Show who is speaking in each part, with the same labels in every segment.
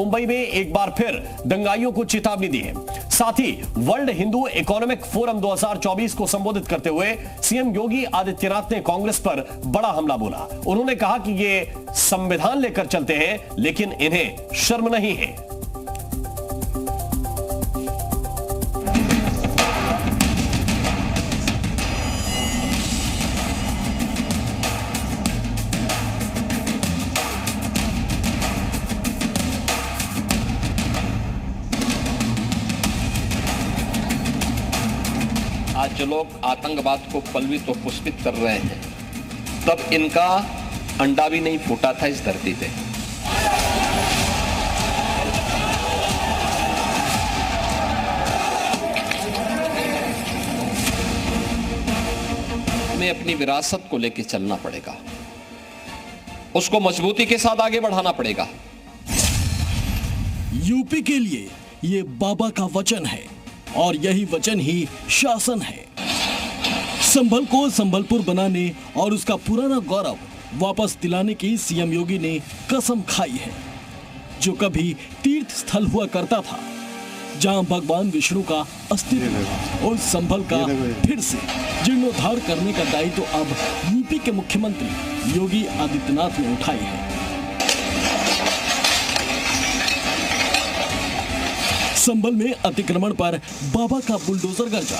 Speaker 1: मुंबई में एक बार फिर दंगाइयों को चेतावनी दी है। साथ ही वर्ल्ड हिंदू इकोनॉमिक फोरम 2024 को संबोधित करते हुए सीएम योगी आदित्यनाथ ने कांग्रेस पर बड़ा हमला बोला। उन्होंने कहा कि ये संविधान लेकर चलते हैं, लेकिन इन्हें शर्म नहीं है।
Speaker 2: आज जो लोग आतंकवाद को पलवित और पुष्पित कर रहे हैं, तब इनका अंडा भी नहीं फूटा था इस धरती पे। हमें अपनी विरासत को लेकर चलना पड़ेगा, उसको मजबूती के साथ आगे बढ़ाना पड़ेगा।
Speaker 3: यूपी के लिए ये बाबा का वचन है और यही वचन ही शासन है। संभल को संबलपुर बनाने और उसका पुराना गौरव वापस दिलाने की सीएम योगी ने कसम खाई है। जो कभी तीर्थ स्थल हुआ करता था, जहां भगवान विष्णु का अस्तित्व था, और संभल का फिर से जीर्णोद्धार करने का दायित्व तो अब यूपी के मुख्यमंत्री योगी आदित्यनाथ ने उठाई है। संभल में अतिक्रमण पर बाबा का बुलडोजर गरजा,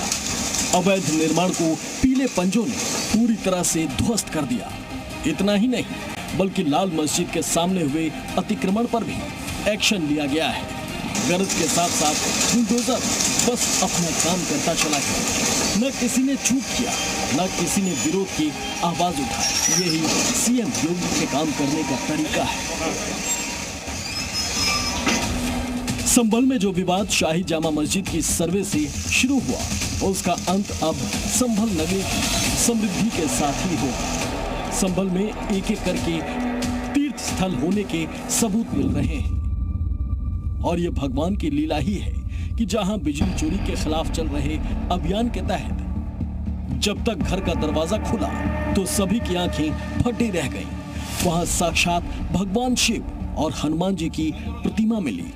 Speaker 3: अवैध निर्माण को पीले पंजों ने पूरी तरह से ध्वस्त कर दिया। इतना ही नहीं, बल्कि लाल मस्जिद के सामने हुए अतिक्रमण पर भी एक्शन लिया गया है। गरज के साथ साथ बुलडोजर बस अपना काम करता चला गया। न किसी ने चूक किया, न किसी ने विरोध की आवाज उठाई। यही सीएम योगी के काम करने का तरीका है। संभल में जो विवाद शाही जामा मस्जिद की सर्वे से शुरू हुआ, उसका अंत अब संभल नगरी की समृद्धि के साथ ही होगा। संभल में एक एक करके तीर्थ स्थल होने के सबूत मिल रहे हैं और ये भगवान की लीला ही है कि जहां बिजली चोरी के खिलाफ चल रहे अभियान के तहत जब तक घर का दरवाजा खुला तो सभी की आंखें फटी रह गईं। वहां साक्षात भगवान शिव और हनुमान जी की प्रतिमा मिली।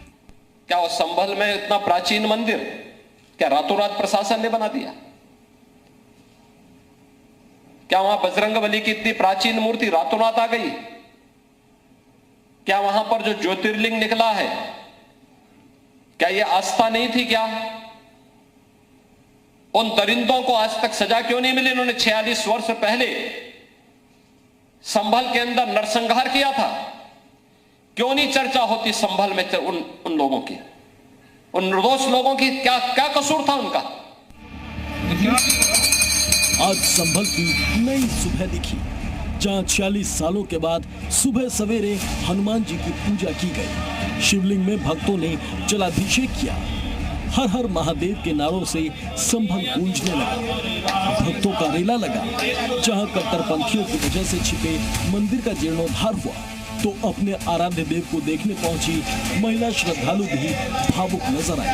Speaker 2: क्या उस संभल में इतना प्राचीन मंदिर क्या रातों रात प्रशासन ने बना दिया? क्या वहां बजरंगबली की इतनी प्राचीन मूर्ति रातों रात आ गई? क्या वहां पर जो ज्योतिर्लिंग निकला है, क्या यह आस्था नहीं थी? क्या उन दरिंदों को आज तक सजा क्यों नहीं मिली? इन्होंने 46 वर्ष पहले संभल के अंदर नरसंहार किया था। क्यों नहीं चर्चा होती संभल में उन लोगों की, उन निर्दोष लोगों की? क्या कसूर था उनका?
Speaker 3: आज संभल की नई सुबह दिखी, जहां 46 सालों के बाद सुबह सवेरे हनुमान जी की पूजा की गई। शिवलिंग में भक्तों ने जलाभिषेक किया। हर हर महादेव के नारों से संभल गूंजने लगा। भक्तों का रेला लगा। जहां कट्टरपंथियों की वजह से छिपे मंदिर का जीर्णोद्धार हुआ, तो अपने आराध्य देव को देखने पहुंची महिला श्रद्धालु भी भावुक नजर आई।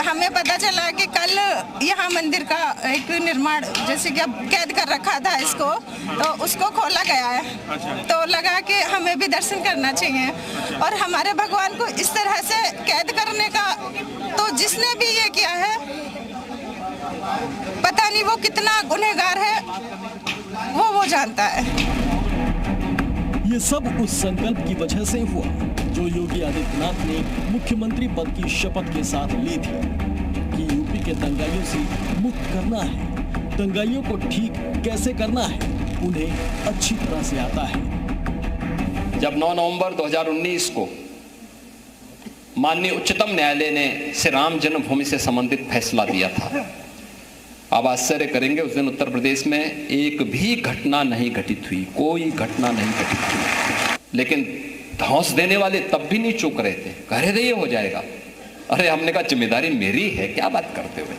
Speaker 4: हमें पता चला कि कल यहाँ मंदिर का एक निर्माण, जैसे कि अब कैद कर रखा था इसको, तो उसको खोला गया है। तो लगा कि हमें भी दर्शन करना चाहिए। और हमारे भगवान को इस तरह से कैद करने का, तो जिसने भी ये किया है, पता नहीं वो कितना गुनहगार है, वो जानता है।
Speaker 3: ये सब उस संकल्प की वजह से हुआ जो योगी आदित्यनाथ ने मुख्यमंत्री पद की शपथ के साथ ली थी कि यूपी के दंगाइयों से मुक्त करना है। दंगाइयों को ठीक कैसे करना है, उन्हें अच्छी तरह से आता है।
Speaker 2: जब 9 नवंबर 2019 को माननीय उच्चतम न्यायालय ने श्री राम जन्मभूमि से संबंधित फैसला दिया था, आप आश्चर्य करेंगे, उस दिन उत्तर प्रदेश में एक भी घटना नहीं घटित हुई, कोई घटना नहीं घटित हुई। लेकिन धौंस देने वाले तब भी नहीं चूक रहे थे, कह रहे थे ये हो जाएगा। अरे हमने कहा जिम्मेदारी मेरी है, क्या बात करते हुए,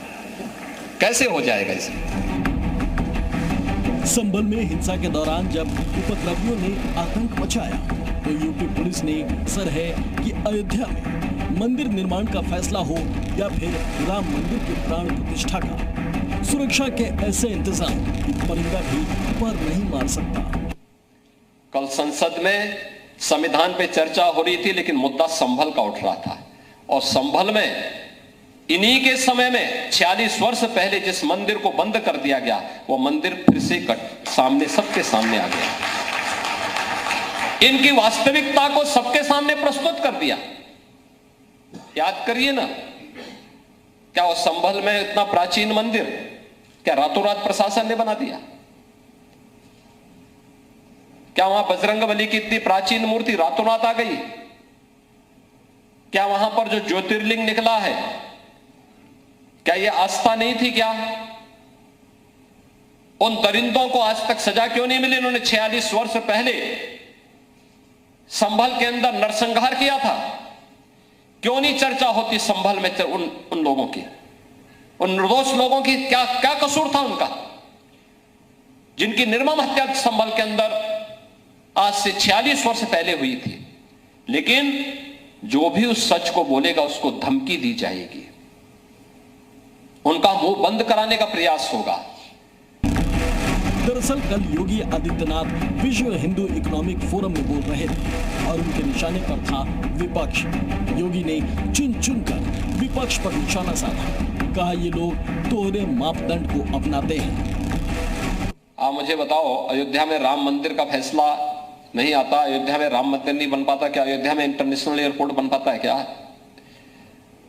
Speaker 2: कैसे हो जाएगा इसे?
Speaker 3: संभल में हिंसा के दौरान जब उपद्रवियों ने आतंक मचाया, तो यूपी पुलिस ने असर है कि अयोध्या में मंदिर निर्माण का फैसला हो या फिर राम मंदिर की प्राण प्रतिष्ठा का, सुरक्षा के ऐसे इंतजाम कि परिंदा भी पर नहीं मार सकता।
Speaker 2: कल संसद में संविधान पे चर्चा हो रही थी, लेकिन मुद्दा संभल का उठ रहा था, और संभल में इन्हीं के समय में 46 वर्ष पहले जिस मंदिर को बंद कर दिया गया, वो मंदिर फिर से सबके सामने आ गया। इनकी वास्तविकता को सबके सामने प्रस्तुत कर दिया। याद करिए ना, क्या वो संभल में इतना प्राचीन मंदिर क्या रातों रात प्रशासन ने बना दिया? क्या वहां बजरंगबली की इतनी प्राचीन मूर्ति रातों रात आ गई? क्या वहां पर जो ज्योतिर्लिंग निकला है, क्या यह आस्था नहीं थी? क्या उन दरिंदों को आज तक सजा क्यों नहीं मिली? इन्होंने 46 वर्ष पहले संभल के अंदर नरसंहार किया था। क्यों नहीं चर्चा होती संभल में उन लोगों की, उन निर्दोष लोगों की? क्या क्या कसूर था उनका, जिनकी निर्मम हत्या संभल के अंदर आज से 46 वर्ष पहले हुई थी? लेकिन जो भी उस सच को बोलेगा उसको धमकी दी जाएगी, उनका मुंह बंद कराने का प्रयास होगा।
Speaker 3: दरअसल कल योगी आदित्यनाथ विश्व हिंदू इकोनॉमिक फोरम में बोल रहे थे और उनके निशाने पर था विपक्ष। योगी ने चुन चुनकर विपक्ष पर निशाना साधा। कहा ये लोग दोहरे मापदंड को अपनाते हैं।
Speaker 2: आप मुझे बताओ, अयोध्या में राम मंदिर का फैसला नहीं आता, अयोध्या में राम मंदिर नहीं बन पाता क्या? अयोध्या में इंटरनेशनल एयरपोर्ट बन पाता है क्या?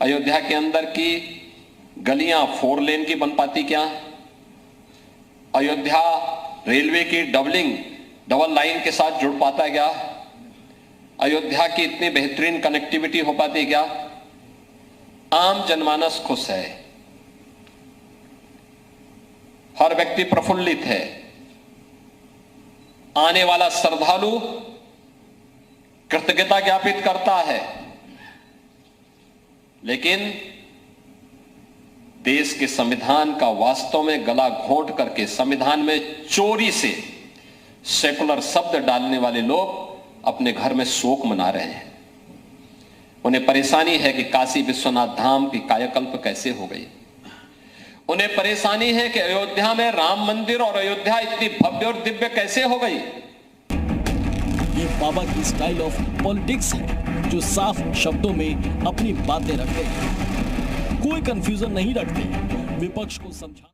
Speaker 2: अयोध्या के अंदर की गलियां 4 लेन की बन पाती क्या? अयोध्या रेलवे की डबल लाइन के साथ जुड़ पाता है क्या? अयोध्या की इतनी बेहतरीन कनेक्टिविटी हो पाती है क्या? आम जनमानस खुश है, हर व्यक्ति प्रफुल्लित है, आने वाला श्रद्धालु कृतज्ञता ज्ञापित करता है। लेकिन देश के संविधान का वास्तव में गला घोंट करके संविधान में चोरी से सेकुलर शब्द डालने वाले लोग अपने घर में शोक मना रहे हैं। उन्हें परेशानी है कि काशी विश्वनाथ धाम की कायाकल्प कैसे हो गई। उन्हें परेशानी है कि अयोध्या में राम मंदिर और अयोध्या इतनी भव्य और दिव्य कैसे हो गई।
Speaker 3: ये बाबा की स्टाइल ऑफ पॉलिटिक्स है, जो साफ शब्दों में अपनी बातें रखते हैं, कोई कंफ्यूजन नहीं रखते, विपक्ष को समझा